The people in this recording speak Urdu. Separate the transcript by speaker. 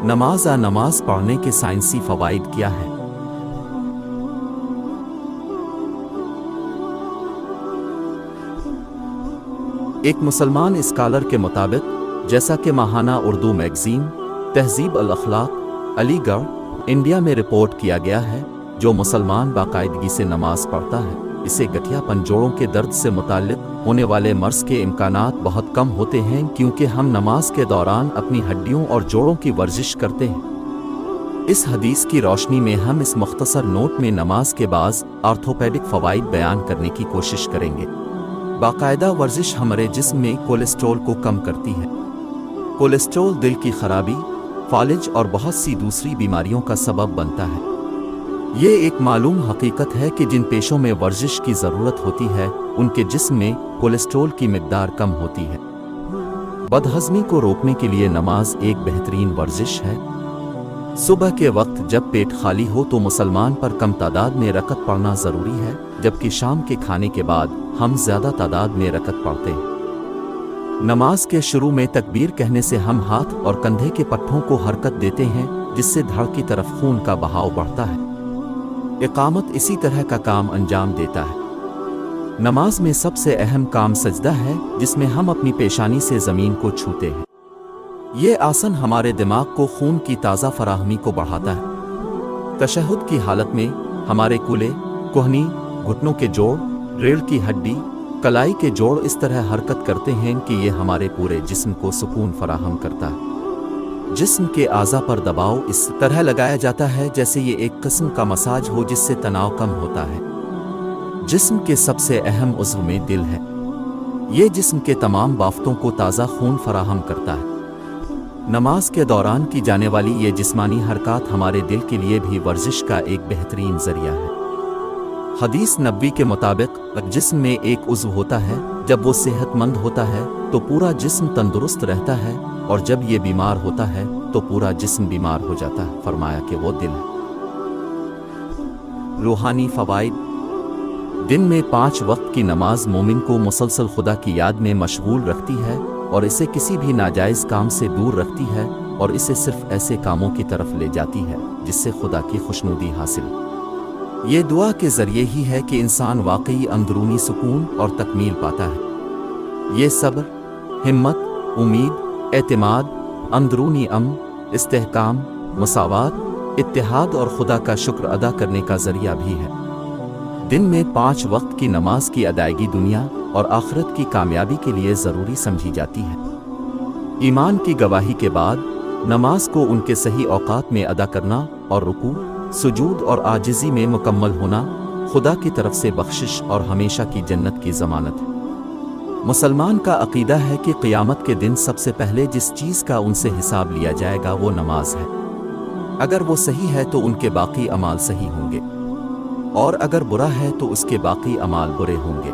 Speaker 1: نماز پڑھنے کے سائنسی فوائد کیا ہیں؟ ایک مسلمان اسکالر کے مطابق، جیسا کہ ماہانہ اردو میگزین تہذیب الاخلاق علی گڑھ انڈیا میں رپورٹ کیا گیا ہے، جو مسلمان باقاعدگی سے نماز پڑھتا ہے، اسے گٹھیا پن جوڑوں کے درد سے متعلق ہونے والے مرض کے امکانات بہت کم ہوتے ہیں، کیونکہ ہم نماز کے دوران اپنی ہڈیوں اور جوڑوں کی ورزش کرتے ہیں۔ اس حدیث کی روشنی میں ہم اس مختصر نوٹ میں نماز کے بعض آرتھوپیڈک فوائد بیان کرنے کی کوشش کریں گے۔ باقاعدہ ورزش ہمارے جسم میں کولیسٹرول کو کم کرتی ہے۔ کولیسٹرول دل کی خرابی، فالج اور بہت سی دوسری بیماریوں کا سبب بنتا ہے۔ یہ ایک معلوم حقیقت ہے کہ جن پیشوں میں ورزش کی ضرورت ہوتی ہے، ان کے جسم میں کولیسٹرول کی مقدار کم ہوتی ہے۔ بدہضمی کو روکنے کے لیے نماز ایک بہترین ورزش ہے۔ صبح کے وقت جب پیٹ خالی ہو تو مسلمان پر کم تعداد میں رکعت پڑھنا ضروری ہے، جبکہ شام کے کھانے کے بعد ہم زیادہ تعداد میں رکعت پڑھتے ہیں۔ نماز کے شروع میں تکبیر کہنے سے ہم ہاتھ اور کندھے کے پٹھوں کو حرکت دیتے ہیں، جس سے دھڑ کی طرف خون کا بہاؤ بڑھتا ہے۔ اقامت اسی طرح کا کام انجام دیتا ہے۔ نماز میں سب سے اہم کام سجدہ ہے، جس میں ہم اپنی پیشانی سے زمین کو چھوتے ہیں۔ یہ آسن ہمارے دماغ کو خون کی تازہ فراہمی کو بڑھاتا ہے۔ تشہد کی حالت میں ہمارے کولے، کوہنی، گھٹنوں کے جوڑ، ریڑھ کی ہڈی، کلائی کے جوڑ اس طرح حرکت کرتے ہیں کہ یہ ہمارے پورے جسم کو سکون فراہم کرتا ہے۔ جسم کے اعضاء پر دباؤ اس طرح لگایا جاتا ہے جیسے یہ ایک قسم کا مساج ہو، جس سے تناؤ کم ہوتا ہے۔ جسم کے سب سے اہم عضو میں دل ہے۔ یہ جسم کے تمام بافتوں کو تازہ خون فراہم کرتا ہے۔ نماز کے دوران کی جانے والی یہ جسمانی حرکات ہمارے دل کے لیے بھی ورزش کا ایک بہترین ذریعہ ہے۔ حدیث نبوی کے مطابق جسم میں ایک عضو ہوتا ہے، جب وہ صحت مند ہوتا ہے تو پورا جسم تندرست رہتا ہے، اور جب یہ بیمار ہوتا ہے تو پورا جسم بیمار ہو جاتا ہے۔ فرمایا کہ وہ دل ہے۔ روحانی فوائد۔ دن میں 5 وقت کی نماز مومن کو مسلسل خدا کی یاد میں مشغول رکھتی ہے، اور اسے کسی بھی ناجائز کام سے دور رکھتی ہے، اور اسے صرف ایسے کاموں کی طرف لے جاتی ہے جس سے خدا کی خوشنودی حاصل ہو۔ یہ دعا کے ذریعے ہی ہے کہ انسان واقعی اندرونی سکون اور تکمیل پاتا ہے۔ یہ صبر، ہمت، امید، اعتماد، اندرونی امن، استحکام، مساوات، اتحاد اور خدا کا شکر ادا کرنے کا ذریعہ بھی ہے۔ دن میں 5 وقت کی نماز کی ادائیگی دنیا اور آخرت کی کامیابی کے لیے ضروری سمجھی جاتی ہے۔ ایمان کی گواہی کے بعد نماز کو ان کے صحیح اوقات میں ادا کرنا اور رکوع، سجود اور عاجزی میں مکمل ہونا خدا کی طرف سے بخشش اور ہمیشہ کی جنت کی ضمانت ہے۔ مسلمان کا عقیدہ ہے کہ قیامت کے دن سب سے پہلے جس چیز کا ان سے حساب لیا جائے گا وہ نماز ہے۔ اگر وہ صحیح ہے تو ان کے باقی اعمال صحیح ہوں گے، اور اگر برا ہے تو اس کے باقی اعمال برے ہوں گے۔